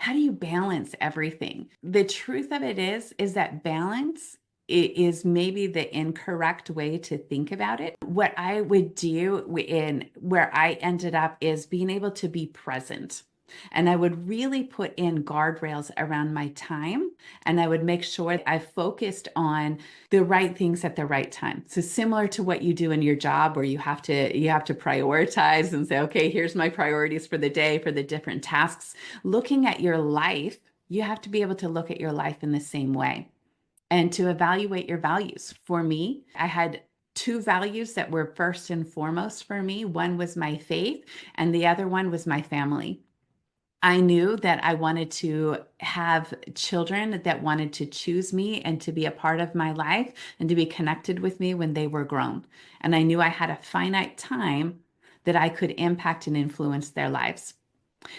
how do you balance everything? The truth of it is that balance is maybe the incorrect way to think about it. What I would do in where I ended up is being able to be present. And I would really put in guardrails around my time. And I would make sure I focused on the right things at the right time. So similar to what you do in your job where you have to prioritize and say, okay, here's my priorities for the day for the different tasks. Looking at your life, you have to be able to look at your life in the same way and to evaluate your values. For me, I had two values that were first and foremost for me. One was my faith, and the other one was my family. I knew that I wanted to have children that wanted to choose me and to be a part of my life and to be connected with me when they were grown. And I knew I had a finite time that I could impact and influence their lives.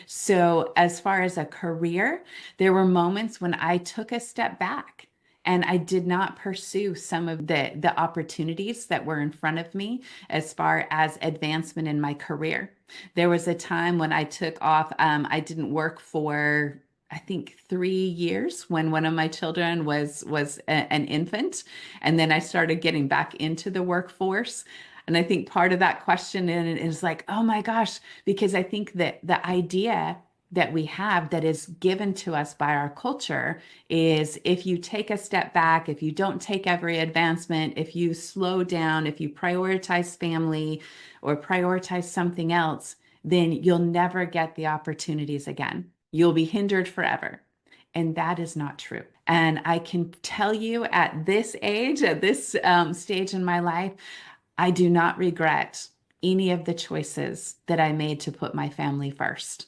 So, as far as a career, there were moments when I took a step back and I did not pursue some of the opportunities that were in front of me as far as advancement in my career. There was a time when I took off, I didn't work for I think 3 years when one of my children was an infant, and then I started getting back into the workforce. And I think part of that question is like, oh my gosh, because I think that the idea that we have that is given to us by our culture is if you take a step back, if you don't take every advancement, if you slow down, if you prioritize family or prioritize something else, then you'll never get the opportunities again. You'll be hindered forever. And that is not true. And I can tell you at this age, at this stage in my life, I do not regret any of the choices that I made to put my family first.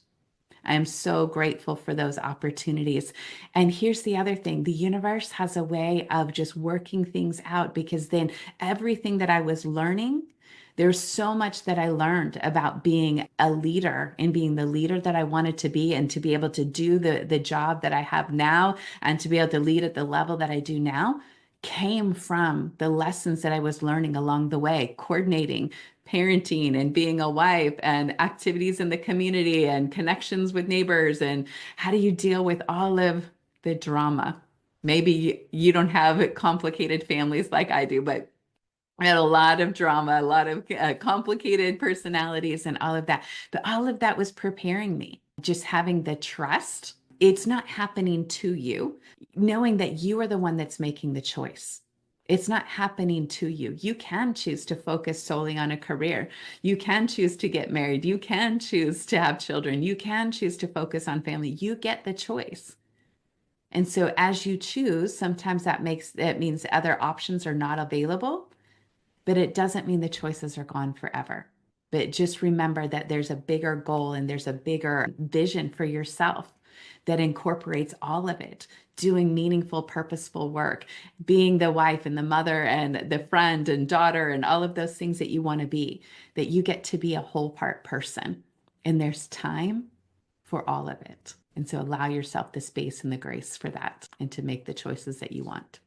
I am so grateful for those opportunities. And here's the other thing, the universe has a way of just working things out because then everything that I was learning, there's so much that I learned about being a leader and being the leader that I wanted to be and to be able to do the job that I have now and to be able to lead at the level that I do now came from the lessons that I was learning along the way, coordinating parenting and being a wife and activities in the community and connections with neighbors and how do you deal with all of the drama. Maybe you don't have complicated families like I do, but I had a lot of drama, a lot of complicated personalities and all of that. But all of that was preparing me. Just having the trust, it's not happening to you, knowing that you are the one that's making the choice. It's not happening to you. You can choose to focus solely on a career. You can choose to get married. You can choose to have children. You can choose to focus on family. You get the choice. And so as you choose, sometimes that means other options are not available, but it doesn't mean the choices are gone forever. But just remember that there's a bigger goal and there's a bigger vision for yourself that incorporates all of it, doing meaningful, purposeful work, being the wife and the mother and the friend and daughter and all of those things that you want to be, that you get to be a whole part person. And there's time for all of it. And so allow yourself the space and the grace for that and to make the choices that you want.